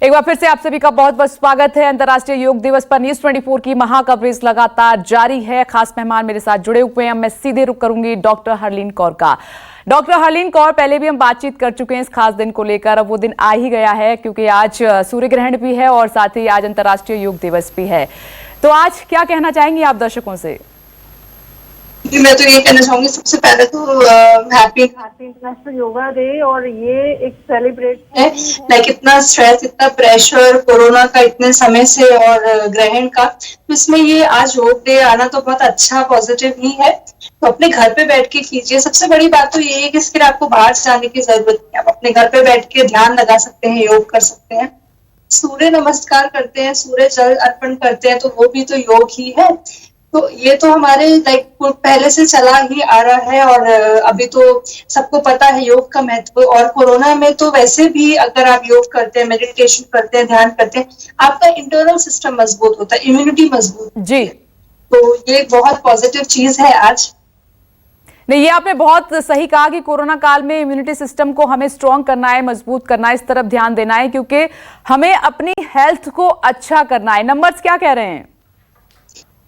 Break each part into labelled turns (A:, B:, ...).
A: एक बार फिर से आप सभी का बहुत बहुत स्वागत है। अंतर्राष्ट्रीय योग दिवस पर न्यूज 24 की महा कवरेज लगातार जारी है। खास मेहमान मेरे साथ जुड़े हुए हैं। मैं सीधे रुख करूंगी डॉक्टर हरलीन कौर का। डॉक्टर हरलीन कौर, पहले भी हम बातचीत कर चुके हैं इस खास दिन को लेकर। अब वो दिन आ ही गया है क्योंकि आज सूर्य ग्रहण भी है और साथ ही आज अंतर्राष्ट्रीय योग दिवस भी है। तो आज क्या कहना चाहेंगी आप दर्शकों से?
B: मैं तो ये कहना चाहूंगी, सबसे पहले तो हैप्पी इंटरनेशनल योगा डे। और ये एक सेलिब्रेट है लाइक इतना स्ट्रेस, इतना प्रेशर कोरोना का इतने समय से और ग्रहण का, तो इसमें ये आज योग डे आना तो बहुत अच्छा पॉजिटिव ही है। तो अपने घर पे बैठ के कीजिए। सबसे बड़ी बात तो ये है कि इसके लिए आपको बाहर जाने की जरूरत नहीं है। आप अपने घर पे बैठ के ध्यान लगा सकते हैं, योग कर सकते हैं, सूर्य नमस्कार करते हैं, सूर्य जल अर्पण करते हैं, तो वो भी तो योग ही है। तो ये तो हमारे लाइक पहले से चला ही आ रहा है और अभी तो सबको पता है योग का महत्व। और कोरोना में तो वैसे भी अगर आप योग करते हैं, मेडिटेशन करते हैं, ध्यान करते हैं, आपका इंटरनल सिस्टम मजबूत होता है, इम्यूनिटी मजबूत
A: जी।
B: तो ये बहुत पॉजिटिव चीज है आज।
A: नहीं, ये आपने बहुत सही कहा कि कोरोना काल में इम्यूनिटी सिस्टम को हमें स्ट्रांग करना है, मजबूत करना है, इस तरफ ध्यान देना है क्योंकि हमें अपनी हेल्थ को अच्छा करना है। नंबर्स क्या कह रहे हैं?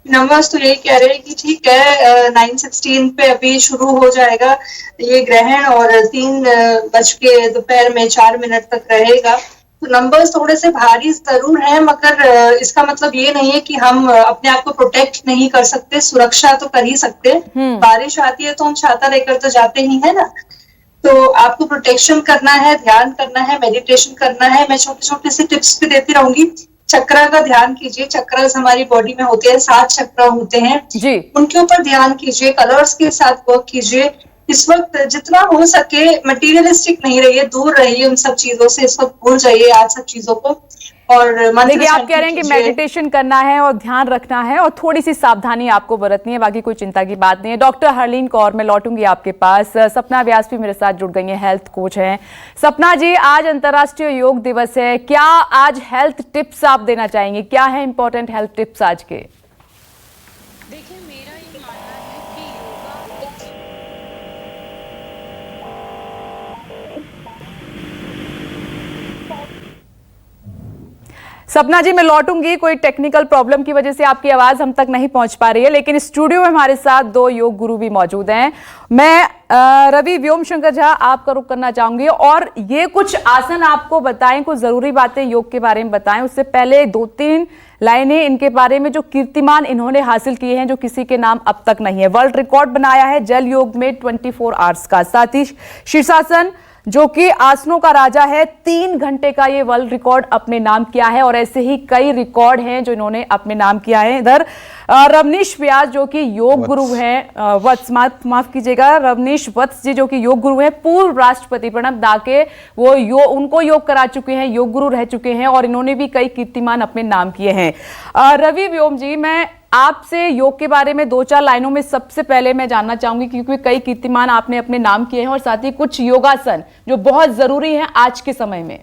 B: नंबर्स तो यही कह रहे हैं कि ठीक है, 9/16 पे अभी शुरू हो जाएगा ये ग्रहण और 3 बज के दोपहर में 4 मिनट तक रहेगा। तो नंबर्स थोड़े से भारी जरूर हैं, मगर इसका मतलब ये नहीं है कि हम अपने आप को प्रोटेक्ट नहीं कर सकते, सुरक्षा तो कर ही सकते। बारिश आती है तो हम छाता लेकर तो जाते ही है ना। तो आपको प्रोटेक्शन करना है, ध्यान करना है, मेडिटेशन करना है। मैं छोटे छोटे से टिप्स भी देती रहूंगी। चक्रा का ध्यान कीजिए। चक्रास हमारी बॉडी में होते हैं, 7 चक्र होते हैं
A: जी।
B: उनके ऊपर ध्यान कीजिए, कलर्स के साथ वर्क कीजिए। इस वक्त जितना हो सके मटेरियलिस्टिक नहीं रहिए, दूर रहिए उन सब चीजों से। इस वक्त भूल जाइए आज सब चीजों को। और
A: देखिए, आप कह रहे हैं कि मेडिटेशन करना है और ध्यान रखना है और थोड़ी सी सावधानी आपको बरतनी है, बाकी कोई चिंता की बात नहीं है। डॉक्टर हरलीन कौर, मैं लौटूंगी आपके पास। सपना व्यास भी मेरे साथ जुड़ गई हैं, हेल्थ कोच हैं। सपना जी, आज अंतर्राष्ट्रीय योग दिवस है, क्या आज हेल्थ टिप्स आप देना चाहेंगे? क्या है इंपॉर्टेंट हेल्थ टिप्स आज के?
C: देखिए, मेरा ये मानना है कि योगा
A: सपना जी, मैं लौटूंगी। कोई टेक्निकल प्रॉब्लम की वजह से आपकी आवाज हम तक नहीं पहुंच पा रही है, लेकिन स्टूडियो में हमारे साथ 2 योग गुरु भी मौजूद हैं। मैं रवि व्योम शंकर झा आपका रुख करना चाहूंगी और ये कुछ आसन आपको बताएं, कुछ जरूरी बातें योग के बारे में बताएं। उससे पहले 2-3 लाइनें इनके बारे में, जो कीर्तिमान इन्होंने हासिल किए हैं जो किसी के नाम अब तक नहीं है। वर्ल्ड रिकॉर्ड बनाया है जल योग में 24 आवर्स का। साथ ही शीर्षासन, जो कि आसनों का राजा है, 3 घंटे का ये वर्ल्ड रिकॉर्ड अपने नाम किया है। और ऐसे ही कई रिकॉर्ड हैं जो इन्होंने अपने नाम किया है। इधर रवनीश व्यास जो कि योग गुरु हैं, वत्स, माफ कीजिएगा, रवनीश वत्स जी जो कि योग गुरु हैं, पूर्व राष्ट्रपति प्रणब दा के वो उनको योग करा चुके हैं, योग गुरु रह चुके हैं और इन्होंने भी कई कीर्तिमान अपने नाम किए हैं। रवि व्योम जी, मैं आपसे योग के बारे में 2-4 लाइनों में सबसे पहले मैं जानना चाहूंगी क्योंकि कई कीर्तिमान आपने अपने नाम किए हैं और साथ ही कुछ योगासन जो बहुत जरूरी हैं आज के समय में।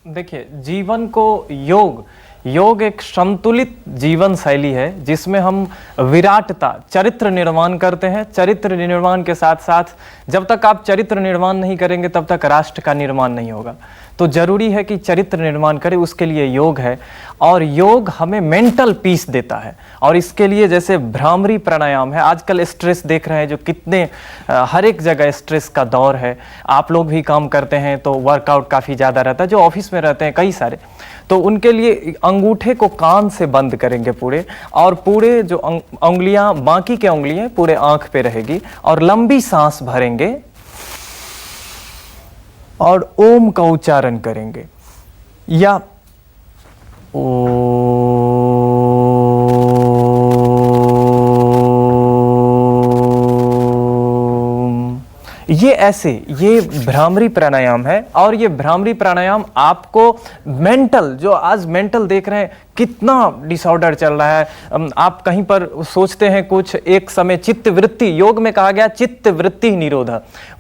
D: देखिए, जीवन को योग एक संतुलित जीवन शैली है जिसमें हम विराटता, चरित्र निर्माण करते हैं। चरित्र निर्माण के साथ साथ जब तक आप चरित्र निर्माण नहीं करेंगे तब तक राष्ट्र का निर्माण नहीं होगा। तो जरूरी है कि चरित्र निर्माण करें, उसके लिए योग है। और योग हमें मेंटल पीस देता है और इसके लिए जैसे भ्रामरी प्राणायाम है। आजकल स्ट्रेस देख रहे हैं जो कितने हर एक जगह स्ट्रेस का दौर है। आप लोग भी काम करते हैं तो वर्कआउट काफ़ी ज़्यादा रहता है, जो ऑफिस में रहते हैं कई सारे, तो उनके लिए अंगूठे को कान से बंद करेंगे पूरे, और पूरे जो उंगलियां, बाकी के उंगलियां पूरे आंख पे रहेगी और लंबी सांस भरेंगे और ओम का उच्चारण करेंगे या ये भ्रामरी प्राणायाम है। और ये भ्रामरी प्राणायाम आपको मेंटल, जो आज मेंटल देख रहे हैं कितना डिसऑर्डर चल रहा है, आप कहीं पर सोचते हैं कुछ, एक समय चित्त वृत्ति, योग में कहा गया चित्त वृत्ति निरोध,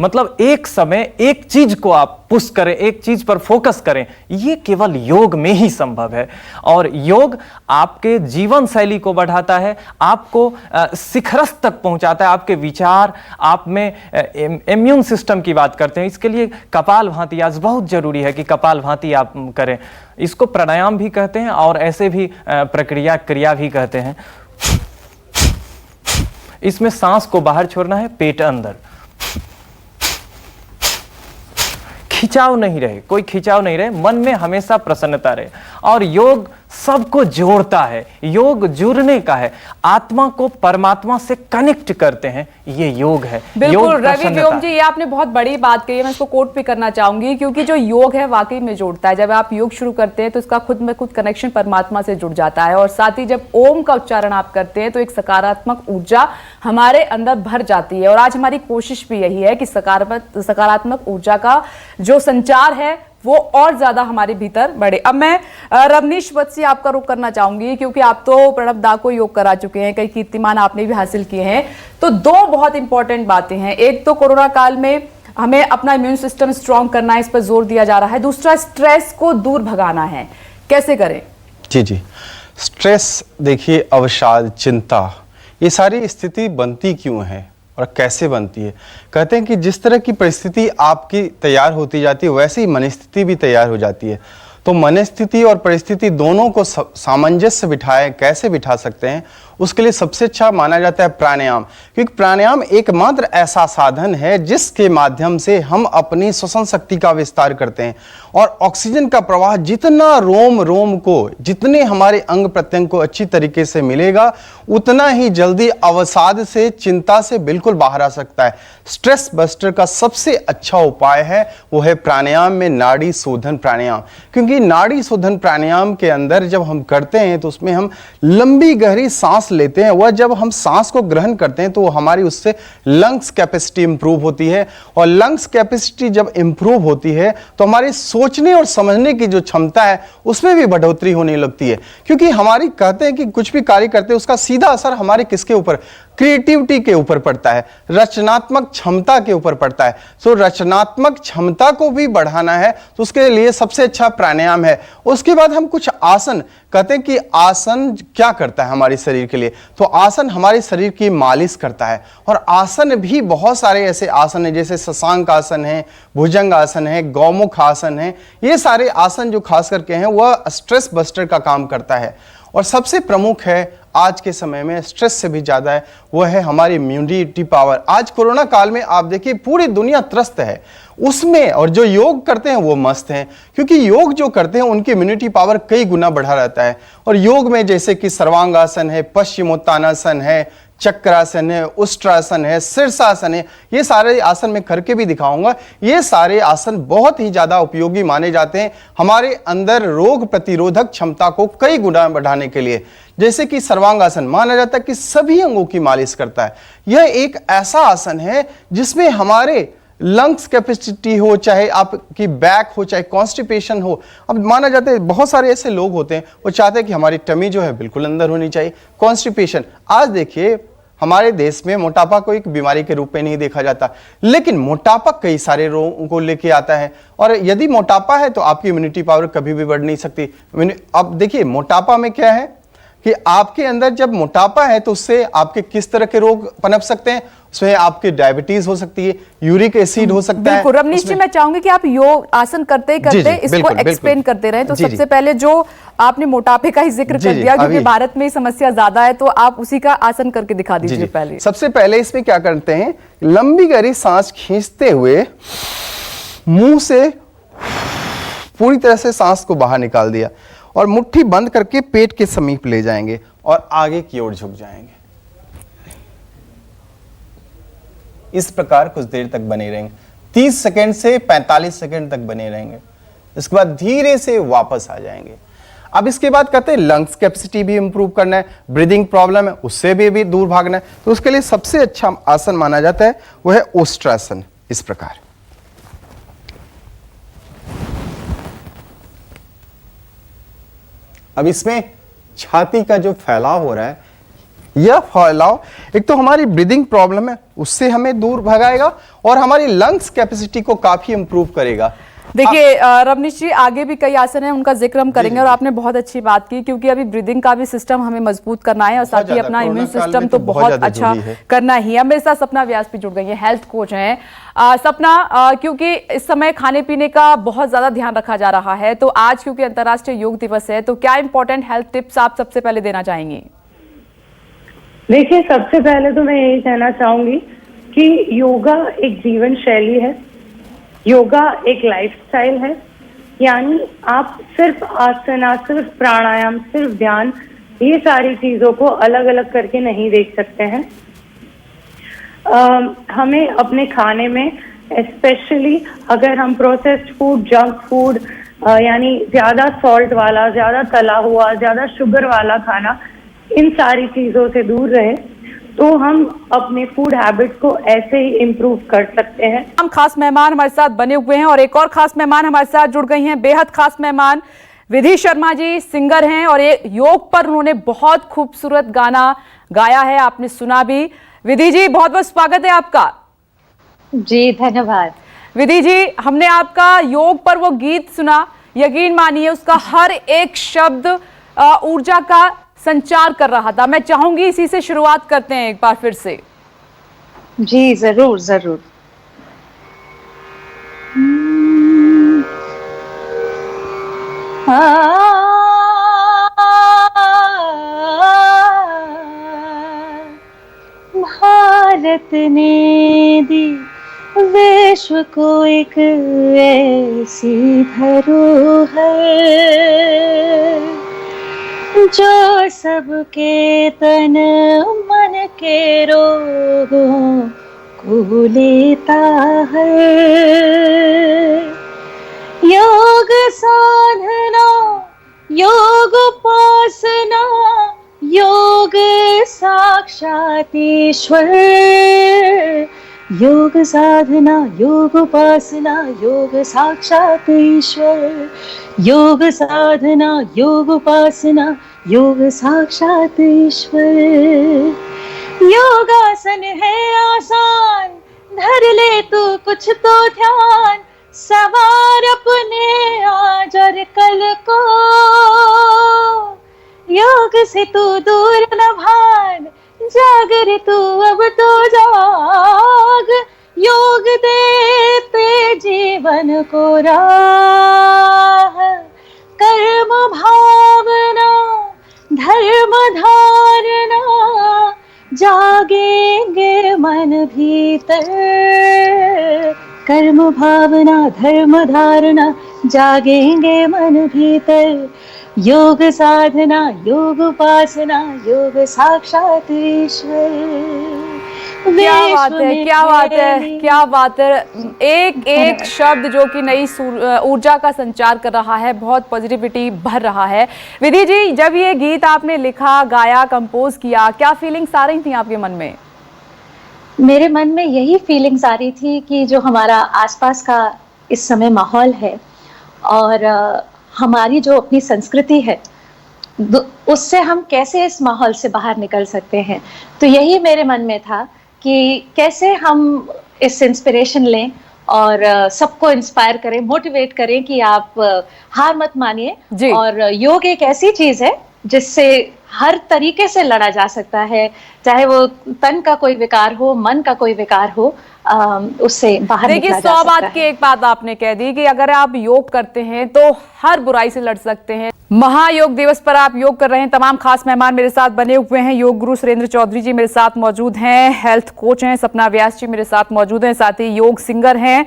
D: मतलब एक समय एक चीज को आप पुश करें, एक चीज पर फोकस करें, ये केवल योग में ही संभव है। और योग आपके जीवन शैली को बढ़ाता है, आपको शिखरस्थ तक पहुंचाता है, आपके विचार, आप में इम्यून सिस्टम की बात करते हैं, इसके लिए कपाल भाती आज बहुत जरूरी है कि कपाल भाती आप करें। इसको प्राणायाम भी कहते हैं और ऐसे भी क्रिया भी कहते हैं। इसमें सांस को बाहर छोड़ना है, पेट अंदर, खिंचाव नहीं रहे, कोई खिंचाव नहीं रहे, मन में हमेशा प्रसन्नता रहे। और योग सबको जोड़ता है, योग जुड़ने का है, आत्मा को परमात्मा से कनेक्ट करते हैं, ये योग है।
A: बिल्कुल रवि व्योम जी, ये आपने बहुत बड़ी बात कही है, मैं इसको कोट भी करना चाहूंगी, क्योंकि जो योग है वाकई में जोड़ता है। जब आप योग शुरू करते हैं तो इसका खुद में खुद कनेक्शन परमात्मा से जुड़ जाता है, और साथ ही जब ओम का उच्चारण आप करते हैं तो एक सकारात्मक ऊर्जा हमारे अंदर भर जाती है। और आज हमारी कोशिश भी यही है कि सकारात्मक ऊर्जा का जो संचार है वो और ज्यादा हमारे भीतर बढ़े। अब मैं रवनीश वत्सी आपका रुख करना चाहूंगी, क्योंकि आप तो प्रणब दा को योग करा चुके हैं, कई कीर्तिमान आपने भी हासिल किए हैं। तो दो बहुत इंपॉर्टेंट बातें हैं, एक तो कोरोना काल में हमें अपना इम्यून सिस्टम स्ट्रांग करना है, इस पर जोर दिया जा रहा है, दूसरा स्ट्रेस को दूर भगाना है, कैसे करें?
E: जी, स्ट्रेस देखिए, अवसाद, चिंता, ये सारी स्थिति बनती क्यों है और कैसे बनती है? कहते हैं कि जिस तरह की परिस्थिति आपकी तैयार होती जाती है वैसे ही मनस्थिति भी तैयार हो जाती है। तो मनस्थिति और परिस्थिति दोनों को सामंजस्य बिठाएं, कैसे बिठा सकते हैं? उसके लिए सबसे अच्छा माना जाता है प्राणायाम, क्योंकि प्राणायाम एकमात्र ऐसा साधन है जिसके माध्यम से हम अपनी श्वसन शक्ति का विस्तार करते हैं और ऑक्सीजन का प्रवाह जितना रोम रोम को, जितने हमारे अंग प्रत्यंग को अच्छी तरीके से मिलेगा, उतना ही जल्दी अवसाद से, चिंता से बिल्कुल बाहर आ सकता है। स्ट्रेस बस्टर का सबसे अच्छा उपाय है वो है प्राणायाम में नाड़ी शोधन प्राणायाम, क्योंकि नाड़ी शोधन प्राणायाम के अंदर जब हम करते हैं तो उसमें हम लंबी गहरी सांस लेते हैं। वह जब हम सांस को ग्रहण करते हैं तो हमारी उससे लंग्स कैपेसिटी इंप्रूव होती है, और लंग्स कैपेसिटी जब इंप्रूव होती है तो हमारी सोचने और समझने की जो क्षमता है उसमें भी बढ़ोतरी होने लगती है। क्योंकि हमारी, कहते हैं कि कुछ भी कार्य करते हैं उसका सीधा असर हमारे किसके ऊपर, क्रिएटिविटी के ऊपर पड़ता है, रचनात्मक क्षमता के ऊपर पड़ता है। तो रचनात्मक क्षमता को भी बढ़ाना है तो उसके लिए सबसे अच्छा प्राणायाम है। उसके बाद हम कुछ आसन, कहते हैं कि आसन क्या करता है हमारे शरीर के लिए, तो आसन हमारे शरीर की मालिश करता है। और आसन भी बहुत सारे ऐसे आसन हैं, जैसे शशांक आसन है, भुजंग आसन है, गौमुख आसन है, ये सारे आसन जो खास करके हैं वह स्ट्रेस बस्टर का काम करता है। और सबसे प्रमुख है आज के समय में, स्ट्रेस से भी ज्यादा है, वो है हमारी इम्यूनिटी पावर। आज कोरोना काल में आप देखिए पूरी दुनिया त्रस्त है उसमें, और जो योग करते हैं वो मस्त हैं, क्योंकि योग जो करते हैं उनकी इम्यूनिटी पावर कई गुना बढ़ा रहता है। और योग में जैसे कि सर्वांगासन है, पश्चिमोत्तानासन है, चक्रासन है, उष्ट्रासन है, शीर्षासन है, ये सारे आसन मैं करके भी दिखाऊंगा। ये सारे आसन बहुत ही ज्यादा उपयोगी माने जाते हैं हमारे अंदर रोग प्रतिरोधक क्षमता को कई गुना बढ़ाने के लिए। जैसे कि सर्वांगासन माना जाता है कि सभी अंगों की मालिश करता है। यह एक ऐसा आसन है जिसमें हमारे लंग्स कैपेसिटी हो, चाहे आपकी बैक हो, चाहे कॉन्स्टिपेशन हो। अब माना जाता है बहुत सारे ऐसे लोग होते हैं वो चाहते हैं कि हमारी टमी जो है बिल्कुल अंदर होनी चाहिए, कॉन्स्टिपेशन। आज देखिए हमारे देश में मोटापा को एक बीमारी के रूप में नहीं देखा जाता, लेकिन मोटापा कई सारे रोगों को लेके आता है। और यदि मोटापा है तो आपकी इम्यूनिटी पावर कभी भी बढ़ नहीं सकती। अब देखिए मोटापा में क्या है कि आपके अंदर जब मोटापा है तो उससे आपके किस तरह के रोग पनप सकते हैं, उसमें आपकी डायबिटीज हो सकती है, यूरिक एसिड हो सकता है।
A: बिल्कुल रवनीश जी, मैं चाहूंगी कि आप योग आसन करते ही करते इसको एक्सप्लेन करते रहें। तो सबसे पहले जो आपने मोटापे का ही जिक्र कर दिया, क्योंकि भारत में समस्या ज्यादा है, तो आप उसी का आसन करके दिखा दीजिए। पहले
E: सबसे पहले इसमें क्या करते हैं, लंबी गहरी सांस खींचते हुए मुंह से पूरी तरह से सांस को बाहर निकाल दिया और मुट्ठी बंद करके पेट के समीप ले जाएंगे और आगे की ओर झुक जाएंगे। इस प्रकार कुछ देर तक बने रहेंगे, 30 सेकंड से 45 सेकंड तक बने रहेंगे। इसके बाद धीरे से वापस आ जाएंगे। अब इसके बाद कहते हैं लंग्स कैपेसिटी भी इंप्रूव करना है, ब्रीदिंग प्रॉब्लम है उससे भी दूर भागना है, तो उसके लिए सबसे अच्छा आसन माना जाता है वह है ओष्ट्रासन। इस प्रकार अब इसमें छाती का जो फैलाव हो रहा है, यह फैलाव एक तो हमारी ब्रीदिंग प्रॉब्लम है उससे हमें दूर भगाएगा और हमारी लंग्स कैपेसिटी को काफी इंप्रूव करेगा।
A: देखिए रवनीश जी, आगे भी कई आसन हैं, उनका जिक्र हम करेंगे। और आपने बहुत अच्छी बात की, क्योंकि अभी ब्रीदिंग का भी सिस्टम हमें मजबूत करना है और साथ ही अपना इम्यून सिस्टम तो बहुत अच्छा करना ही है। मेरे साथ सपना व्यास भी जुड़ गई है, हेल्थ कोच हैं। सपना, क्योंकि इस समय खाने पीने का बहुत ज्यादा ध्यान रखा जा रहा है, तो आज क्योंकि अंतर्राष्ट्रीय योग दिवस है, तो क्या इंपॉर्टेंट हेल्थ टिप्स आप सबसे पहले देना चाहेंगी?
F: देखिए, सबसे पहले तो मैं यही कहना चाहूंगी कि योगा एक जीवन शैली है, योगा एक लाइफस्टाइल है। यानी आप सिर्फ आसना, सिर्फ प्राणायाम, सिर्फ ध्यान, ये सारी चीजों को अलग अलग करके नहीं देख सकते हैं। हमें अपने खाने में स्पेशली अगर हम प्रोसेस्ड फूड, जंक फूड, यानी ज्यादा सॉल्ट वाला, ज्यादा तला हुआ, ज्यादा शुगर वाला खाना, इन सारी चीजों से दूर रहे तो हम अपने फूड हैबिट को ऐसे ही इम्प्रूव कर सकते हैं।
A: हम खास मेहमान हमारे साथ बने हुए हैं और एक और खास मेहमान हमारे साथ जुड़ गई हैं, बेहद खास मेहमान विधि शर्मा जी, सिंगर हैं और ये योग पर उन्होंने बहुत खूबसूरत गाना गाया है, आपने सुना भी। विधि जी, बहुत बहुत स्वागत है आपका।
G: जी धन्यवाद।
A: विधि जी, हमने आपका योग पर वो गीत सुना, यकीन मानिए उसका हर एक शब्द ऊर्जा का संचार कर रहा था। मैं चाहूंगी इसी से शुरुआत करते हैं एक बार फिर से।
G: जी जरूर जरूर। भारत ने दी विश्व को एक ऐसी धरोहर जो सबके तन मन के रोगों को लेता है। योग साधना, योग उपासना, योग साक्षात ईश्वर। योग साधना, योग उपासना, योग साक्षात ईश्वर। योग साधना, योग उपासना, योग साक्षात ईश्वर। योगासन है आसान, धर ले तू कुछ तो ध्यान, सवार अपने आज और कल को। योग से तू दूर न भाग, जाग रे तू अब तो जाग। योग देते जीवन को राह, कर्म भावना धर्म धारणा, जागेंगे मन भीतर। कर्म भावना धर्म धारणा, जागेंगे मन भीतर। योग साधना, योग उपासना, योग साक्षात ईश्वर।
A: क्या बात है, क्या बात है, क्या बात है। एक एक शब्द जो कि नई ऊर्जा का संचार कर रहा है, बहुत पॉजिटिविटी भर रहा है। विधि जी, जब ये गीत आपने लिखा, गाया, कंपोज किया, क्या फीलिंग्स आ रही थी आपके मन में?
G: मेरे मन में यही फीलिंग्स आ रही थी कि जो हमारा आसपास का इस समय माहौल है और हमारी जो अपनी संस्कृति है, उससे हम कैसे इस माहौल से बाहर निकल सकते हैं। तो यही मेरे मन में था कि कैसे हम इस इंस्पिरेशन लें और सबको इंस्पायर करें, मोटिवेट करें कि आप हार मत मानिए। और योग एक ऐसी चीज है जिससे हर तरीके से लड़ा जा सकता है, चाहे वो तन का कोई विकार हो, मन का कोई विकार हो, उससे बाहर निकला जा सकता है।
A: देखिए, 100 बात की एक बात आपने कह दी कि अगर आप योग करते हैं तो हर बुराई से लड़ सकते हैं। महायोग दिवस पर आप योग कर रहे हैं। तमाम खास मेहमान मेरे साथ बने हुए हैं। योग गुरु सुरेंद्र चौधरी जी मेरे साथ मौजूद हैं, हेल्थ कोच हैं सपना व्यास जी मेरे साथ मौजूद हैं, साथ ही योग सिंगर हैं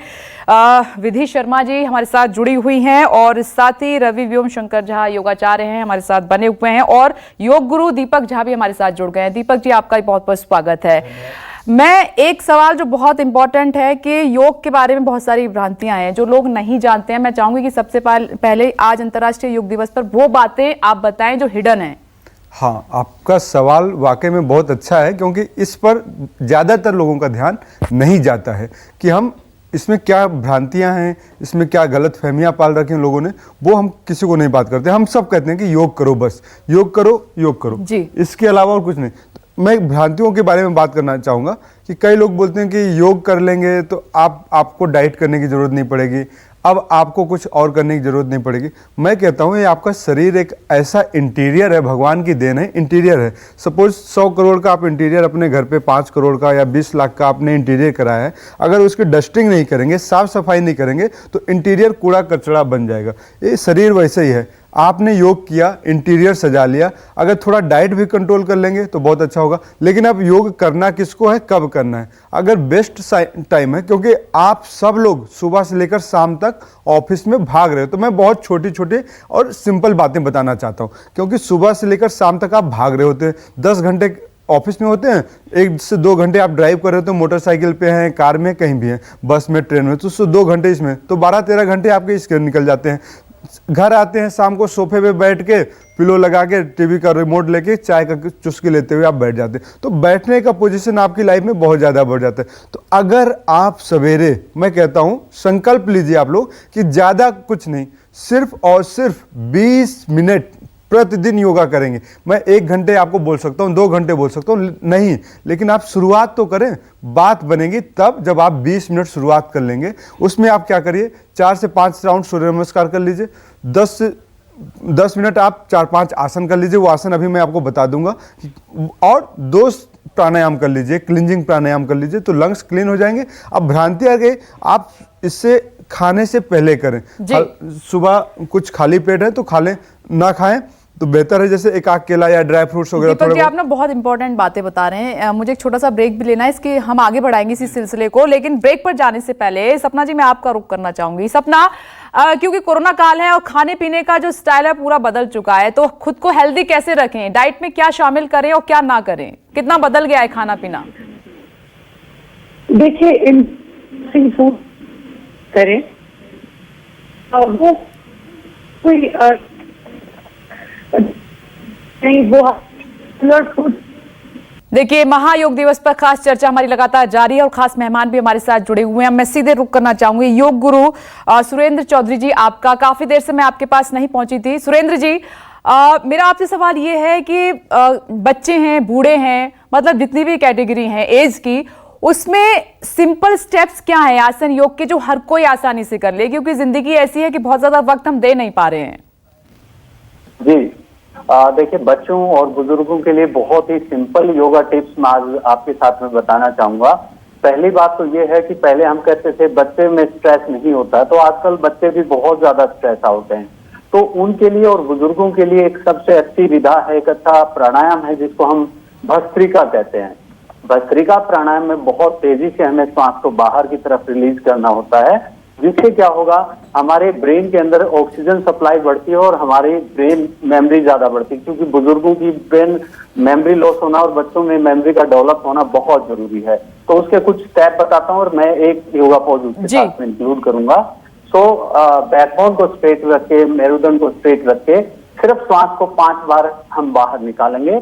A: विधि शर्मा जी हमारे साथ जुड़ी हुई हैं, और साथ ही रवि व्योम शंकर झा योगाचार्य हैं हमारे साथ बने हुए हैं, और योग गुरु दीपक झा भी हमारे साथ जुड़ गए हैं। दीपक जी, आपका बहुत बहुत स्वागत है। मैं एक सवाल जो बहुत इंपॉर्टेंट है कि योग के बारे में बहुत सारी भ्रांतियां हैं जो लोग नहीं जानते हैं। मैं चाहूंगी कि सबसे पहले आज अंतर्राष्ट्रीय योग दिवस पर वो बातें आप बताएं जो हिडन है।
H: हाँ, आपका सवाल वाकई में बहुत अच्छा है, क्योंकि इस पर ज़्यादातर लोगों का ध्यान नहीं जाता है कि हम इसमें क्या भ्रांतियां हैं, इसमें क्या गलत फहमियाँ पाल रखी हैं लोगों ने, वो हम किसी को नहीं बात करते। हम सब कहते हैं कि योग करो, बस योग करो, योग करो जी, इसके अलावा और कुछ नहीं। मैं भ्रांतियों के बारे में बात करना चाहूँगा कि कई लोग बोलते हैं कि योग कर लेंगे तो आपको डाइट करने की ज़रूरत नहीं पड़ेगी, अब आपको कुछ और करने की जरूरत नहीं पड़ेगी। मैं कहता हूँ ये आपका शरीर एक ऐसा इंटीरियर है, भगवान की देन है, इंटीरियर है। सपोज 100 करोड़ का आप इंटीरियर अपने घर पे 5 करोड़ का या 20 लाख का आपने इंटीरियर कराया है, अगर उसकी डस्टिंग नहीं करेंगे, साफ सफाई नहीं करेंगे तो इंटीरियर कूड़ा कचरा बन जाएगा। ये शरीर वैसे ही है। आपने योग किया, इंटीरियर सजा लिया, अगर थोड़ा डाइट भी कंट्रोल कर लेंगे तो बहुत अच्छा होगा। लेकिन अब योग करना किसको है, कब करना है? अगर बेस्ट टाइम है, क्योंकि आप सब लोग सुबह से लेकर शाम तक ऑफिस में भाग रहे हो, तो मैं बहुत छोटी छोटी और सिंपल बातें बताना चाहता हूँ। क्योंकि सुबह से लेकर शाम तक आप भाग रहे होते हैं, 10 घंटे ऑफिस में होते हैं, 1 से 2 घंटे आप ड्राइव कर रहे हो, तो मोटरसाइकिल पे हैं, कार में, कहीं भी हैं, बस में, ट्रेन में, तो उससे 2 घंटे इसमें, तो 12-13 घंटे आपके इसके निकल जाते हैं। घर आते हैं शाम को, सोफे पे बैठ के पिलो लगा के टीवी का रिमोट लेके चाय का चुस्की लेते हुए आप बैठ जाते हैं, तो बैठने का पोजीशन आपकी लाइफ में बहुत ज़्यादा बढ़ जाता है। तो अगर आप सवेरे, मैं कहता हूँ संकल्प लीजिए आप लोग कि ज़्यादा कुछ नहीं, सिर्फ और सिर्फ 20 मिनट प्रतिदिन योगा करेंगे। मैं 1 घंटे आपको बोल सकता हूँ, 2 घंटे बोल सकता हूँ, नहीं, लेकिन आप शुरुआत तो करें। बात बनेगी तब जब आप 20 मिनट शुरुआत कर लेंगे। उसमें आप क्या करिए, 4 से 5 राउंड सूर्य नमस्कार कर लीजिए, 10 मिनट आप 4-5 आसन कर लीजिए, वो आसन अभी मैं आपको बता दूंगा, और 2 प्राणायाम कर लीजिए, क्लींजिंग प्राणायाम कर लीजिए, तो लंग्स क्लीन हो जाएंगे। अब भ्रांति आ गई, आप इससे खाने से पहले करें। सुबह कुछ खाली पेट है तो खा लें, ना खाएं तो बेहतर है, जैसे एक आध केला या ड्राई फ्रूट्स वगैरह।
A: दीपक जी, आप ना बहुत इंपॉर्टेंट बातें बता रहे हैं। मुझे एक छोटा सा ब्रेक भी लेना है, इसके हम आगे बढ़ाएंगे इसी सिलसिले को, लेकिन ब्रेक पर जाने से पहले सपना जी मैं आपका रुख करना चाहूंगी। सपना, क्योंकि कोरोना काल है और खाने पीने का जो स्टाइल है पूरा बदल चुका है, तो खुद को हेल्दी कैसे रखें, डाइट में क्या शामिल करें और क्या ना करें, कितना बदल गया है खाना पीना?
F: देखिए, इन फूड करें और वो कोई नहीं, वो फूड।
A: देखिए, महायोग दिवस पर खास चर्चा हमारी लगातार जारी है और खास मेहमान भी हमारे साथ जुड़े हुए हैं। मैं सीधे रुक करना चाहूंगी योग गुरु सुरेंद्र चौधरी जी, आपका। काफी देर से मैं आपके पास नहीं पहुंची थी। सुरेंद्र जी, मेरा आपसे सवाल ये है कि बच्चे हैं, बूढ़े हैं, मतलब जितनी भी कैटेगरी है एज की, उसमें सिंपल स्टेप्स क्या है आसन योग के जो हर कोई आसानी से कर ले, क्योंकि जिंदगी ऐसी है कि बहुत ज्यादा वक्त हम दे नहीं पा रहे हैं।
I: जी, देखिए, बच्चों और बुजुर्गों के लिए बहुत ही सिंपल योगा टिप्स मैं आज आपके साथ में बताना चाहूंगा। पहली बात तो ये है कि पहले हम कहते थे बच्चे में स्ट्रेस नहीं होता, तो आजकल बच्चे भी बहुत ज्यादा स्ट्रेस आउट हैं, तो उनके लिए और बुजुर्गों के लिए एक सबसे अच्छी विधा है, एक अच्छा प्राणायाम है जिसको हम भस्त्रिका कहते हैं। भस्त्रिका प्राणायाम में बहुत तेजी से हमें श्वास को बाहर की तरफ रिलीज करना होता है, जिससे क्या होगा, हमारे ब्रेन के अंदर ऑक्सीजन सप्लाई बढ़ती है और हमारी ब्रेन मेमोरी ज्यादा बढ़ती है, क्योंकि बुजुर्गों की ब्रेन मेमोरी लॉस होना और बच्चों में मेमोरी का डेवलप होना बहुत जरूरी है। तो उसके कुछ स्टेप बताता हूँ और मैं एक योगा पोज उसके साथ में इंक्लूड करूंगा। सो बैकबोन को स्ट्रेट रख के, मेरुदंड को स्ट्रेट रख के, सिर्फ श्वास को 5 बार हम बाहर निकालेंगे।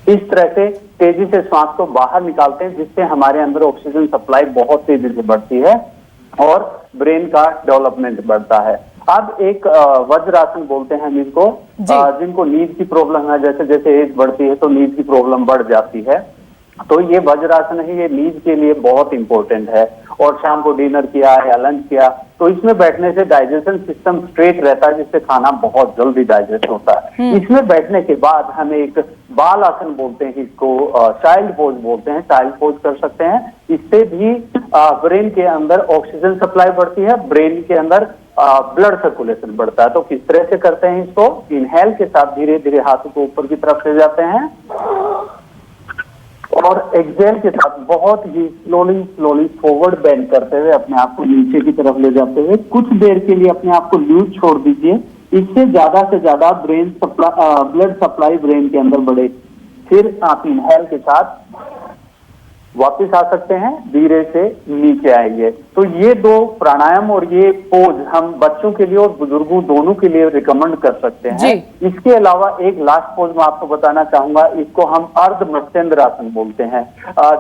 I: इस तरह से तेजी से श्वास को बाहर निकालते हैं, जिससे हमारे अंदर ऑक्सीजन सप्लाई बहुत तेजी से बढ़ती है और ब्रेन का डेवलपमेंट बढ़ता है। अब एक वज्रासन बोलते हैं हम इसको, जिनको नींद की प्रॉब्लम है, जैसे जैसे एज बढ़ती है तो नींद की प्रॉब्लम बढ़ जाती है, तो ये वज्रासन है, ये नींद के लिए बहुत इंपॉर्टेंट है। और शाम को डिनर किया या लंच किया तो इसमें बैठने से डाइजेशन सिस्टम स्ट्रेट रहता है, जिससे खाना बहुत जल्दी डाइजेस्ट होता है। इसमें बैठने के बाद हम एक बाल आसन बोलते हैं, इसको चाइल्ड पोज बोलते हैं, चाइल्ड पोज कर सकते हैं। इससे भी ब्रेन के अंदर ऑक्सीजन सप्लाई बढ़ती है, ब्रेन के अंदर ब्लड सर्कुलेशन बढ़ता है। तो किस तरह से करते हैं इसको, इनहेल के साथ धीरे धीरे हाथों को ऊपर की तरफ ले जाते हैं और एक्सहेल के साथ बहुत ही स्लोली फॉरवर्ड बेंड करते हुए अपने आप को नीचे की तरफ ले जाते हुए कुछ देर के लिए अपने आप को लूज छोड़ दीजिए। इससे ज्यादा से ज्यादा ब्लड सप्लाई ब्रेन के अंदर बढ़े। फिर आप इनहेल के साथ वापस आ सकते हैं, धीरे से नीचे आएंगे। तो ये 2 प्राणायाम और ये पोज हम बच्चों के लिए और बुजुर्गों दोनों के लिए रिकमेंड कर सकते हैं। इसके अलावा एक लास्ट पोज मैं आपको बताना चाहूंगा, इसको हम अर्ध मत्स्येंद्र आसन बोलते हैं।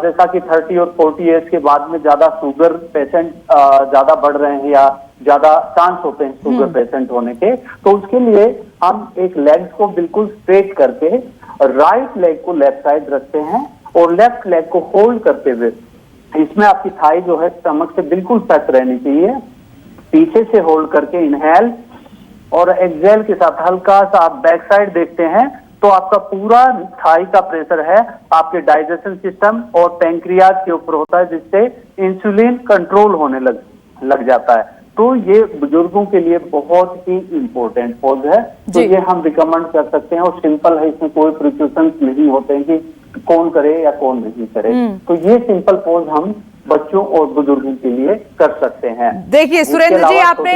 I: जैसा कि 30 और 40 एज के बाद में ज्यादा शुगर पेशेंट ज्यादा बढ़ रहे हैं या ज्यादा चांस होते हैं शुगर पेशेंट होने के, तो उसके लिए हम एक लेग्स को बिल्कुल स्ट्रेट करके राइट लेग को लेफ्ट साइड रखते हैं और लेफ्ट लेग को होल्ड करते हुए, इसमें आपकी थाई जो है स्टमक से बिल्कुल टच रहनी चाहिए। पीछे से होल्ड करके इनहेल और एक्सहेल के साथ हल्का सा आप बैक साइड देखते हैं तो आपका पूरा थाई का प्रेशर है आपके डाइजेशन सिस्टम और पैंक्रियाज के ऊपर होता है, जिससे इंसुलिन कंट्रोल होने लग जाता है। तो ये बुजुर्गों के लिए बहुत ही इम्पोर्टेंट पोज है, तो ये हम रिकमेंड कर सकते हैं और सिंपल है, इसमें कोई प्रिकॉशंस नहीं होते हैं कि कौन करे या कौन नहीं करे। तो ये सिंपल पोज हम बच्चों और बुजुर्गों के लिए कर सकते हैं।
A: देखिए सुरेंद्र जी, आपने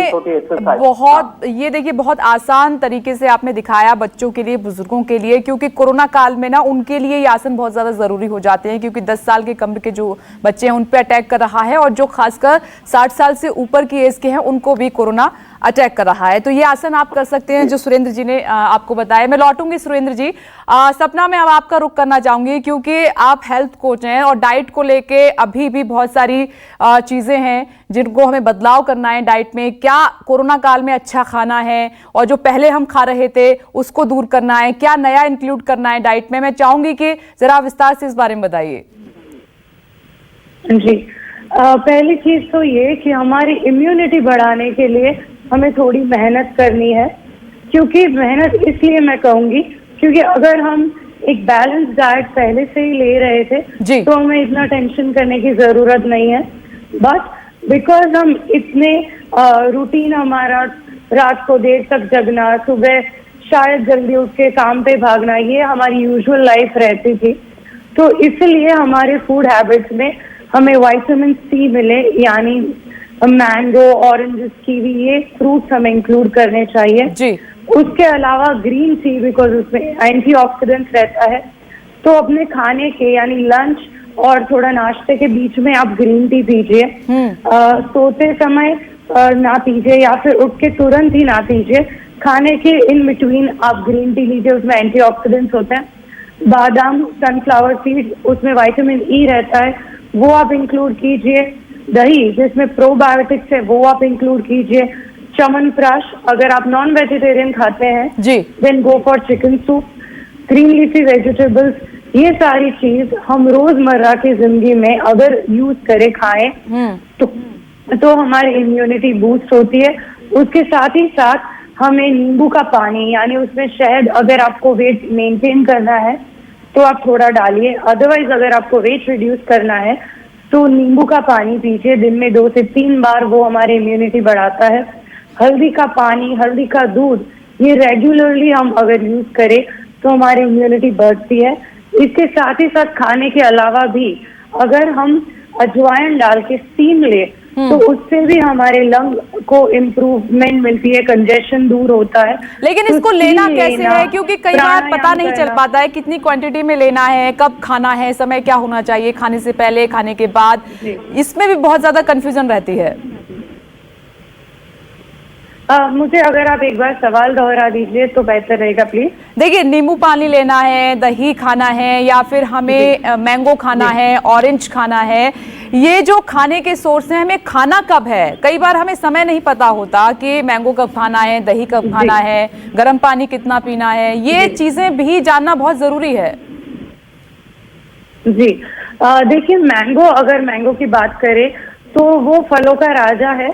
A: बहुत आसान तरीके से आपने दिखाया बच्चों के लिए, बुजुर्गों के लिए, क्योंकि कोरोना काल में ना उनके लिए ये आसन बहुत ज्यादा जरूरी हो जाते हैं, क्योंकि 10 साल के कम के जो बच्चे हैं उन पे अटैक कर रहा है और जो खासकर 60 साल से ऊपर की एज के हैं उनको भी कोरोना अटैक कर रहा है। तो ये आसन आप कर सकते हैं जो सुरेंद्र जी ने आपको बताया। मैं लौटूंगी सुरेंद्र जी, सपना मैं अब आपका रुख करना चाहूंगी, क्योंकि आप हेल्थ कोच हैं और डाइट को लेके अभी भी बहुत सारी चीजें हैं जिनको हमें बदलाव करना है डाइट में। क्या कोरोना काल में अच्छा खाना है और जो पहले हम खा रहे थे उसको दूर करना है, क्या नया इंक्लूड करना है डाइट में? मैं चाहूंगी कि जरा विस्तार से इस बारे में बताइए।
F: जी, पहली चीज तो ये कि हमारी इम्यूनिटी बढ़ाने के लिए हमें थोड़ी मेहनत करनी है, क्योंकि मेहनत इसलिए मैं कहूंगी क्योंकि अगर हम एक बैलेंस डाइट पहले से ही ले रहे थे तो हमें इतना टेंशन करने की जरूरत नहीं है। बट बिकॉज हम इतने रूटीन हमारा रात को देर तक जगना, सुबह शायद जल्दी उठ के काम पे भागना, ये हमारी यूजुअल लाइफ रहती थी, तो इसलिए हमारे फूड हैबिट्स में हमें विटामिन सी मिले, यानी मैंगो, ऑरेंजेस, कीवी, ये फ्रूट्स हमें इंक्लूड करने चाहिए जी। उसके अलावा ग्रीन टी, बिकॉज उसमें एंटीऑक्सीडेंट्स रहता है, तो अपने खाने के यानी लंच और थोड़ा नाश्ते के बीच में आप ग्रीन टी पीजिए। सोते समय ना पीजिए या फिर उठ के तुरंत ही ना पीजिए, खाने के इन बिटवीन आप ग्रीन टी लीजिए, उसमें एंटीऑक्सीडेंट्स होते हैं। बादाम, सनफ्लावर सीड, उसमें विटामिन ई रहता है, वो आप इंक्लूड कीजिए। दही जिसमें प्रोबायोटिक्स है वो आप इंक्लूड कीजिए। च्यवनप्राश, अगर आप नॉन वेजिटेरियन खाते हैं जी, then go for chicken soup. Green leafy vegetables, ये सारी चीज हम रोजमर्रा की जिंदगी में अगर यूज करें, खाएं तो हमारी इम्यूनिटी बूस्ट होती है। उसके साथ ही साथ हमें नींबू का पानी, यानी उसमें शहद, अगर आपको वेट मेंटेन करना है तो आप थोड़ा डालिए, अदरवाइज अगर आपको वेट रिड्यूस करना है तो नींबू का पानी पीजिए दिन में 2 से 3 बार, वो हमारी इम्यूनिटी बढ़ाता है। हल्दी का पानी, हल्दी का दूध, ये रेगुलरली हम अगर यूज करें तो हमारी इम्यूनिटी बढ़ती है। इसके साथ ही साथ खाने के अलावा भी अगर हम अजवाइन डाल के स्टीम ले तो उससे भी हमारे लंग को इम्प्रूवमेंट मिलती है, कंजेशन दूर होता है।
A: लेकिन
F: तो
A: इसको लेना कैसे है, क्योंकि कई बार पता नहीं चल पाता है कितनी क्वांटिटी में लेना है, कब खाना है, समय क्या होना चाहिए, खाने से पहले, खाने के बाद, इसमें भी बहुत ज्यादा कंफ्यूजन रहती है।
F: मुझे अगर आप एक बार सवाल दोहरा दीजिए तो बेहतर रहेगा प्लीज।
A: देखिए, नींबू पानी लेना है, दही खाना है, या फिर हमें मैंगो खाना है, ऑरेंज खाना है, ये जो खाने के सोर्स हैं, हमें खाना कब है? कई बार हमें समय नहीं पता होता कि मैंगो कब खाना है, दही कब खाना है, गर्म पानी कितना पीना है, ये चीजें भी जानना बहुत जरूरी है।
F: जी, देखिए, मैंगो, अगर मैंगो की बात करें तो वो फलों का राजा है,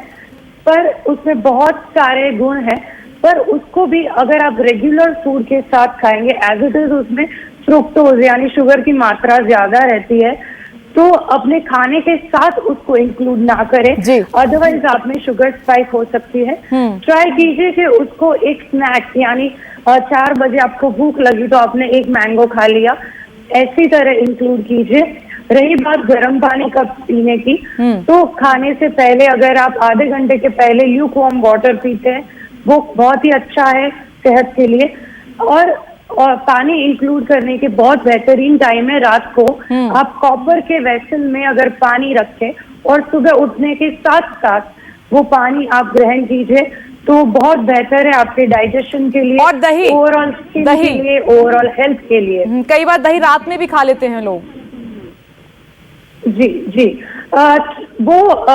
F: पर उसमें बहुत सारे गुण हैं, पर उसको भी अगर आप रेगुलर फूड के साथ खाएंगे, एज इट इज उसमें फ्रुक्टोज यानी शुगर की मात्रा ज्यादा रहती है, तो अपने खाने के साथ उसको इंक्लूड ना करें, अदरवाइज आप में शुगर स्पाइक हो सकती है। ट्राई कीजिए कि उसको एक स्नैक, यानी 4 बजे आपको भूख लगी तो आपने एक मैंगो खा लिया, ऐसी तरह इंक्लूड कीजिए। रही बात गर्म पानी का पीने की, तो खाने से पहले अगर आप आधे घंटे के पहले ल्यूकवार्म वाटर पीते हैं, वो बहुत ही अच्छा है सेहत के लिए। और पानी इंक्लूड करने के बहुत बेहतरीन टाइम है रात को। आप कॉपर के वेसल में अगर पानी रखें और सुबह उठने के साथ साथ वो पानी आप ग्रहण कीजिए तो बहुत बेहतर है आपके डाइजेशन के लिए
A: और दही,
F: ओवरऑल स्किन के लिए, ओवरऑल हेल्थ के लिए।
A: कई बार दही रात में भी खा लेते हैं लोग।
F: जी जी, वो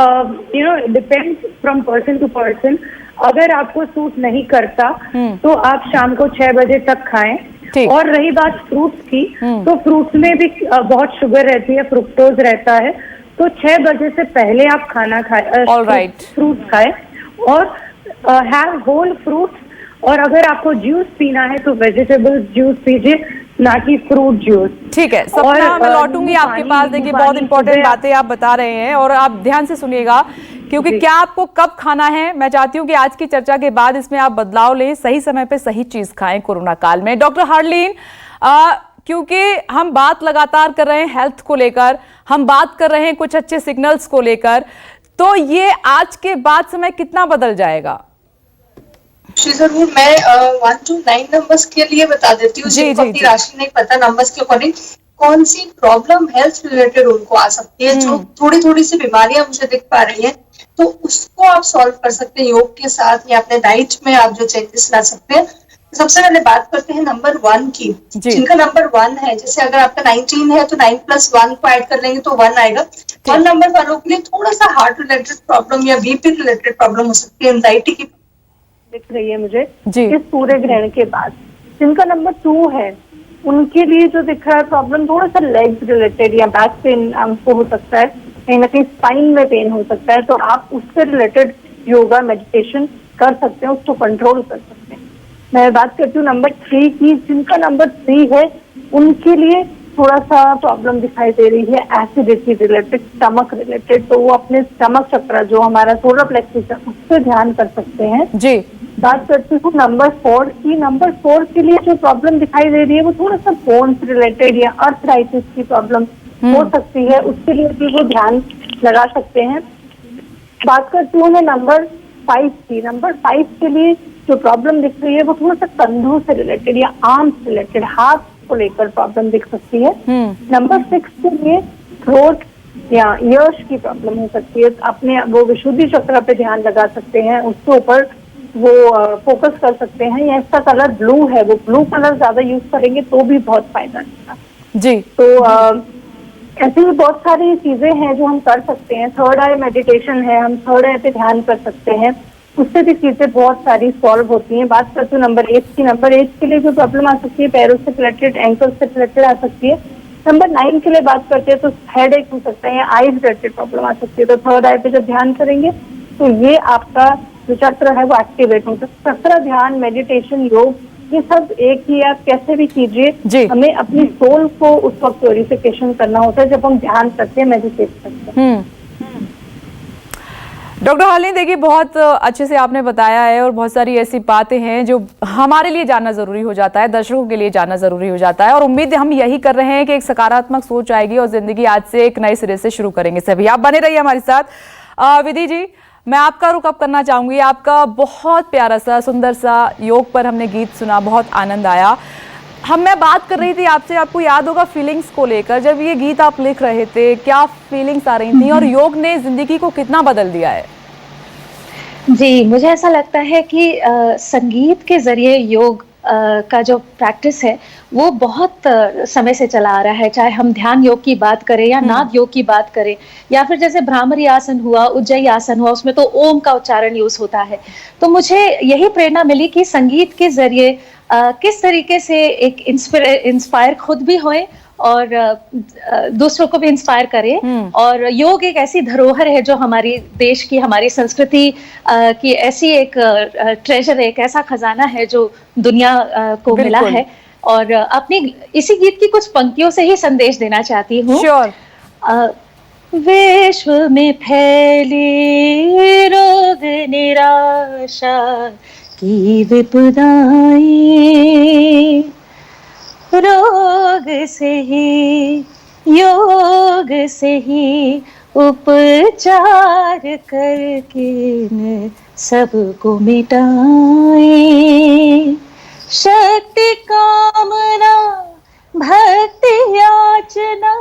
F: depends from person to person. अगर आपको सूट नहीं करता तो आप शाम को 6 बजे तक खाएं,
A: ठीक।
F: और रही बात फ्रूट्स की, तो फ्रूट्स में भी बहुत शुगर रहती है, फ्रुक्टोज रहता है, तो 6 बजे से पहले आप खाना खाएं,
A: All right.
F: फ्रूट्स खाएं और हैव होल फ्रूट्स। और अगर आपको जूस पीना है तो वेजिटेबल जूस पीजिए, ना कि फ्रूट जूस।
A: ठीक है सपना, मैं लौटूंगी आपके पास। देखिए बहुत इंपॉर्टेंट बातें आप बता रहे हैं और आप ध्यान से सुनिएगा, क्योंकि क्या आपको कब खाना है, मैं चाहती हूँ कि आज की चर्चा के बाद इसमें आप बदलाव लें, सही समय पे सही चीज खाएं कोरोना काल में। डॉक्टर हार्लेन, क्योंकि हम बात लगातार कर रहे हैं हेल्थ को लेकर, हम बात कर रहे हैं कुछ अच्छे सिग्नल्स को लेकर, तो ये आज के बाद समय कितना बदल जाएगा?
B: जरूर, मैं 1 to 9 नंबर्स के लिए बता देती हूँ, जिनको अपनी राशि नहीं पता नंबर्स के अकॉर्डिंग कौन सी प्रॉब्लम हेल्थ रिलेटेड उनको आ सकती है, जो थोड़ी थोड़ी सी बीमारियां मुझे दिख पा रही हैं, तो उसको आप सॉल्व कर सकते हैं योग के साथ या अपने डाइट में आप जो चेंजेस ला सकते हैं। सबसे पहले बात करते हैं नंबर 1 की। जिनका नंबर 1 है, जैसे अगर आपका 19 है तो 9 + 1 को ऐड कर लेंगे तो 1 आएगा। 1 नंबर वालों के लिए थोड़ा सा हार्ट रिलेटेड प्रॉब्लम या बीपी रिलेटेड प्रॉब्लम हो सकती है, एंजाइटी की
F: दिख रही है मुझे इस पूरे ग्रहण के बाद। जिनका नंबर 2 है उनके लिए जो दिख रहा है प्रॉब्लम थोड़ा सा लेग्स रिलेटेड या बैक पेन आपको हो सकता है, कहीं ना कहीं स्पाइन में पेन हो सकता है, तो आप उससे रिलेटेड योगा मेडिटेशन कर सकते हैं, उसको कंट्रोल कर सकते हैं। मैं बात करती हूँ नंबर 3 की। जिनका नंबर 3 है उनके लिए थोड़ा सा प्रॉब्लम दिखाई दे रही है एसिडिटी रिलेटेड, स्टमक रिलेटेड, तो वो अपने स्टमक चक्र जो हमारा सोलर प्लेक्सस है उससे ध्यान कर सकते हैं जी। बात करती हूँ नंबर 4 की। नंबर 4 के लिए जो प्रॉब्लम दिखाई दे रही है वो थोड़ा सा बोन्स रिलेटेड या अर्थराइटिस की प्रॉब्लम हो सकती है, उसके लिए भी वो ध्यान लगा सकते हैं। बात करती हूँ मैं नंबर 5 की। नंबर 5 के लिए जो प्रॉब्लम दिख रही है वो थोड़ा सा कंधों से रिलेटेड या आर्म्स रिलेटेड, हाथ को लेकर प्रॉब्लम दिख सकती है। नंबर 6 के लिए थ्रोट या ईयर्स की प्रॉब्लम हो सकती है, अपने वो विशुद्धि चक्र पे ध्यान लगा सकते हैं, उसके ऊपर वो फोकस कर सकते हैं। या इसका कलर ब्लू है, वो ब्लू कलर ज्यादा यूज करेंगे तो भी बहुत फायदा देगा जी। तो ऐसी भी बहुत सारी चीजें हैं जो हम कर सकते हैं। थर्ड आई मेडिटेशन है, हम थर्ड आई पे ध्यान कर सकते हैं, उससे भी चीजें बहुत सारी सॉल्व होती हैं। बात करते हैं नंबर 8 की। नंबर 8 के लिए जो प्रॉब्लम आ सकती है पैरों से रिलेटेड, एंकल से रिलेटेड आ सकती है। नंबर 9 के लिए बात करते हैं तो हेड एक हो सकता है या आईज रिलेटेड प्रॉब्लम आ सकती है, तो थर्ड आई पे जब ध्यान करेंगे तो ये आपका जो चक्र है वो एक्टिवेट होता है। चक्र, ध्यान, मेडिटेशन, योग, ये सब एक ही, आप कैसे भी कीजिए, हमें अपनी सोल को उस वक्त प्योरिफिकेशन करना होता है जब हम ध्यान करते हैं, मेडिटेट करते हैं।
A: डॉक्टर हार्लेन, देखिए बहुत अच्छे से आपने बताया है और बहुत सारी ऐसी बातें हैं जो हमारे लिए जानना जरूरी हो जाता है, दर्शकों के लिए जानना जरूरी हो जाता है, और उम्मीद हम यही कर रहे हैं कि एक सकारात्मक सोच आएगी और जिंदगी आज से एक नए सिरे से शुरू करेंगे सभी। आप बने रहिए हमारे साथ। विधि जी, मैं आपका रुख अब करना चाहूंगी। आपका बहुत प्यारा सा सुंदर सा योग पर हमने गीत सुना, बहुत आनंद आया। मैं बात कर रही थी आपसे, आपको याद होगा फीलिंग्स को लेकर, जब ये गीत आप लिख रहे थे क्या फीलिंग्स आ रही थी और योग ने जिंदगी को कितना बदल दिया है?
G: जी, मुझे ऐसा लगता है कि संगीत के जरिए योग का जो प्रैक्टिस है वो बहुत समय से चला आ रहा है, चाहे हम ध्यान योग की बात करें या नाद योग की बात करें, या फिर जैसे भ्रामरी आसन हुआ, उज्जयी आसन हुआ, उसमें तो ओम का उच्चारण यूज होता है। तो मुझे यही प्रेरणा मिली कि संगीत के जरिए किस तरीके से एक इंस्पायर खुद भी होए और दूसरों को भी इंस्पायर करें। और योग एक ऐसी धरोहर है जो हमारी देश की, हमारी संस्कृति की ऐसी एक ट्रेजर, एक ऐसा खजाना है जो दुनिया को मिला है। और अपनी इसी गीत की कुछ पंक्तियों से ही संदेश देना चाहती हूँ। विश्व में फैले रोग निराशा की विपदाएं, रोग से ही, योग से ही उपचार करके न सबको मिटाए। शक्ति कामना भक्ति याचना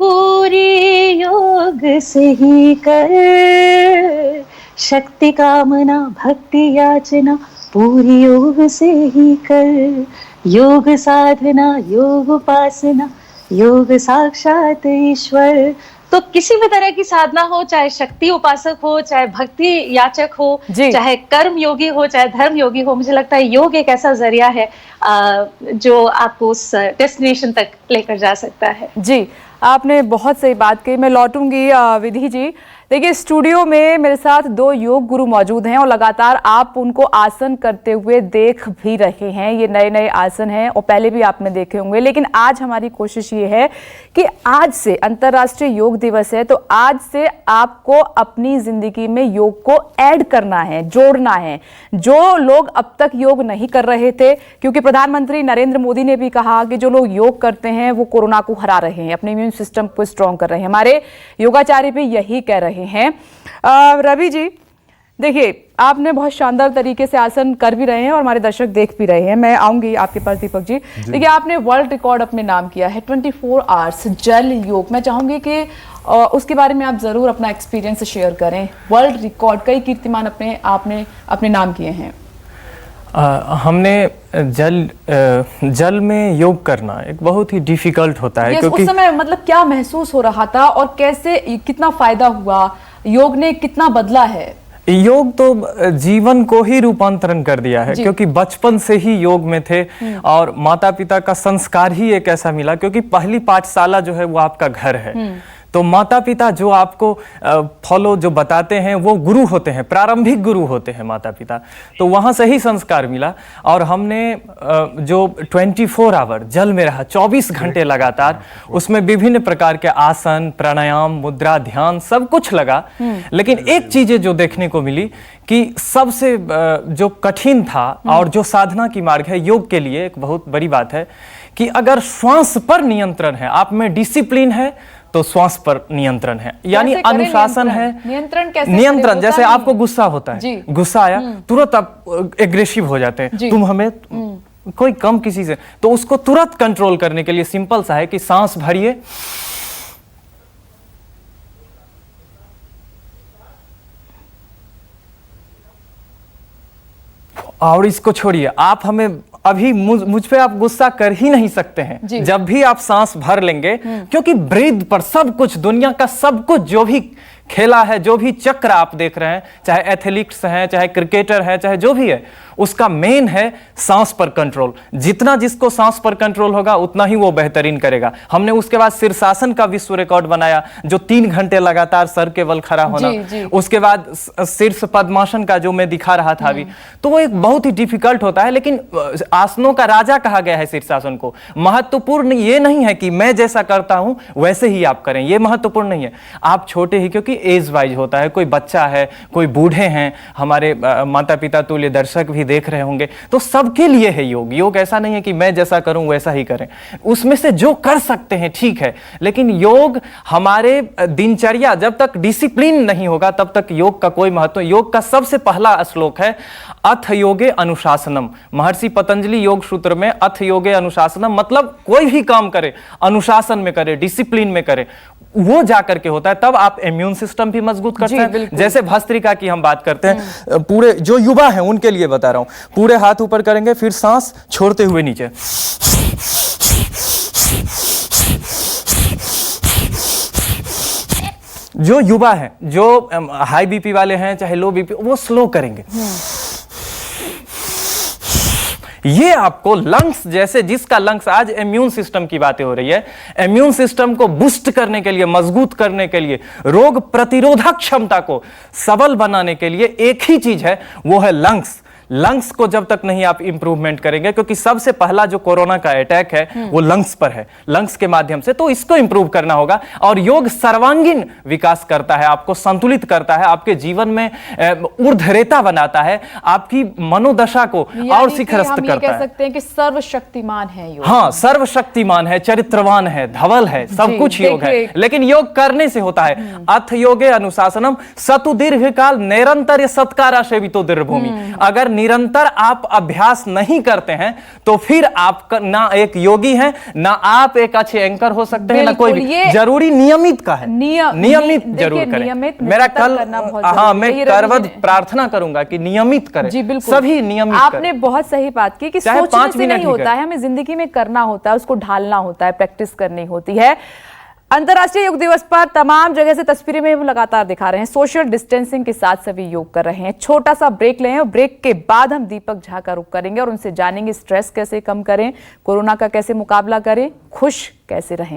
G: पूरी योग से ही कर। शक्ति कामना भक्ति याचना पूरी योग से ही कर। योग साधना, योग उपासना, योग साक्षात ईश्वर, तो किसी भी तरह की साधना हो, चाहे शक्ति उपासक हो, चाहे भक्ति याचक हो,
A: जी।
G: चाहे कर्म योगी हो, चाहे धर्म योगी हो, मुझे लगता है योग एक ऐसा जरिया है जो आपको उस डेस्टिनेशन तक लेकर जा सकता है।
A: जी, आपने बहुत सही बात कही। मैं लौटूंगी विधि जी। देखिए, स्टूडियो में मेरे साथ दो योग गुरु मौजूद हैं और लगातार आप उनको आसन करते हुए देख भी रहे हैं। ये नए नए आसन हैं और पहले भी आपने देखे होंगे, लेकिन आज हमारी कोशिश ये है कि आज से अंतर्राष्ट्रीय योग दिवस है, तो आज से आपको अपनी जिंदगी में योग को ऐड करना है, जोड़ना है। जो लोग अब तक योग नहीं कर रहे थे, क्योंकि प्रधानमंत्री नरेंद्र मोदी ने भी कहा कि जो लोग योग करते हैं वो कोरोना को हरा रहे हैं, अपने इम्यून सिस्टम को स्ट्रॉन्ग कर रहे हैं। हमारे योगाचार्य भी यही कह रहे हैं। रवि जी, देखिए, आपने बहुत शानदार तरीके से आसन कर भी रहे हैं और हमारे दर्शक देख भी रहे हैं। मैं आऊंगी आपके पास दीपक जी। देखिए, आपने वर्ल्ड रिकॉर्ड अपने नाम किया है 24 आवर्स जल योग। मैं चाहूंगी कि उसके बारे में आप जरूर अपना एक्सपीरियंस शेयर करें। वर्ल्ड रिकॉर्ड, कई कीर्तिमान आपने अपने नाम किए हैं।
D: हमने जल में योग करना एक बहुत ही डिफिकल्ट होता है,
A: क्योंकि उस समय मतलब क्या महसूस हो रहा था और कैसे, कितना फायदा हुआ, योग ने कितना बदला है?
D: योग तो जीवन को ही रूपांतरण कर दिया है, क्योंकि बचपन से ही योग में थे और माता पिता का संस्कार ही एक ऐसा मिला, क्योंकि पहली पाठशाला जो है वो आपका घर है। तो माता पिता जो आपको फॉलो जो बताते हैं वो गुरु होते हैं, प्रारंभिक गुरु होते हैं माता पिता। तो वहाँ से ही संस्कार मिला और हमने जो 24 आवर जल में रहा, 24 घंटे लगातार, उसमें विभिन्न प्रकार के आसन, प्राणायाम, मुद्रा, ध्यान सब कुछ लगा। लेकिन एक चीज़ जो देखने को मिली कि सबसे जो कठिन था और जो साधना की मार्ग है योग के लिए, एक बहुत बड़ी बात है कि अगर श्वास पर नियंत्रण है, आप में डिसिप्लिन है, तो श्वास पर नियंत्रण है, यानी अनुशासन है।
A: नियंत्रण कैसे?
D: नियंत्रण जैसे आपको गुस्सा होता है, गुस्सा आया तुरंत आप एग्रेसिव हो जाते हैं, तुम हमें कोई कम किसी से, तो उसको तुरंत कंट्रोल करने के लिए सिंपल सा है कि सांस भरिए और इसको छोड़िए। आप हमें अभी मुझ पे आप गुस्सा कर ही नहीं सकते हैं जब भी आप सांस भर लेंगे, क्योंकि ब्रीथ पर सब कुछ, दुनिया का सब कुछ जो भी खेला है, जो भी चक्र आप देख रहे हैं, चाहे एथलीट्स हैं, चाहे क्रिकेटर हैं, चाहे जो भी है, उसका मेन है सांस पर कंट्रोल। जितना जिसको सांस पर कंट्रोल होगा उतना ही वो बेहतरीन करेगा। हमने उसके बाद शीर्षासन का विश्व रिकॉर्ड बनाया, जो 3 घंटे लगातार सर के बल खड़ा होना। उसके बाद शीर्ष पद्मासन का जो मैं दिखा रहा था अभी, तो वो एक बहुत ही डिफिकल्ट होता है, लेकिन आसनों का राजा कहा गया है शीर्षासन को। महत्वपूर्ण ये नहीं है कि मैं जैसा करता हूं वैसे ही आप करें, ये महत्वपूर्ण नहीं है। आप छोटे ही, क्योंकि एज वाइज होता है, कोई बच्चा है, कोई बूढ़े हैं, हमारे माता पिता तुल्य दर्शक भी देख रहे होंगे, तो सबके लिए है योग। योग ऐसा नहीं है कि मैं जैसा करूं वैसा ही करें, उसमें से जो कर सकते हैं ठीक है, लेकिन योग हमारे दिनचर्या, जब तक डिसिप्लिन नहीं होगा तब तक योग का कोई महत्व। योग का सबसे पहला श्लोक है अथ योगे अनुशासनम। महर्षि पतंजलि योग सूत्र में अथ योगे अनुशासनम मतलब कोई भी काम करे अनुशासन में करे, डिसिप्लिन में करे, वो जाकर के होता है, तब आप इम्यून सिस्टम भी मजबूत करते हैं। जैसे भस्त्रिका की हम बात करते हैं, पूरे जो युवा हैं उनके लिए बता रहा हूं, पूरे हाथ ऊपर करेंगे, फिर सांस छोड़ते हुए नीचे, जो युवा हैं, जो हाई बीपी वाले हैं चाहे लो बीपी, वो स्लो करेंगे। ये आपको लंग्स, जैसे जिसका लंग्स, आज इम्यून सिस्टम की बातें हो रही है, इम्यून सिस्टम को बूस्ट करने के लिए, मजबूत करने के लिए, रोग प्रतिरोधक क्षमता को सबल बनाने के लिए एक ही चीज है, वो है लंग्स। लंग्स को जब तक नहीं आप इंप्रूवमेंट करेंगे, क्योंकि सबसे पहला जो कोरोना का अटैक है वो लंग्स पर है, लंग्स के माध्यम से, तो इसको इंप्रूव करना होगा। और योग सर्वांगीण विकास करता है, आपको संतुलित करता है, आपके जीवन में ऊर्ध्वरेता बनाता है, आपकी मनोदशा को और शिखरस्त करता है।
A: कह सकते हैं कि सर्वशक्तिमान है योग।
D: हाँ, सर्वशक्तिमान है, चरित्रवान है, धवल है, सब कुछ योग है, लेकिन योग करने से होता है। अथ योगे अनुशासनम सतु दीर्घकाल निरंतर सत्कारा सेवितो दीर्घभूमि। अगर निरंतर आप अभ्यास नहीं करते हैं तो फिर आप ना एक योगी हैं, ना आप एक अच्छे एंकर हो सकते हैं, ना कोई भी। जरूरी नियमित का है, नियमित जरूर करें। मेरा कल, हाँ, मैं करवद प्रार्थना करूंगा कि नियमित करें, सभी नियमित।
A: आपने बहुत सही बात की कि सोचने से नहीं होता है, हमें जिंदगी में करना होता है, उसको ढालना होता है, प्रैक्टिस करनी होती है। अंतर्राष्ट्रीय योग दिवस पर तमाम जगह से तस्वीरें में लगातार दिखा रहे हैं, सोशल डिस्टेंसिंग के साथ सभी योग कर रहे हैं। छोटा सा ब्रेक लें और ब्रेक के बाद हम दीपक झा का रुख करेंगे और उनसे जानेंगे स्ट्रेस कैसे कम करें, कोरोना का कैसे मुकाबला करें, खुश कैसे रहें।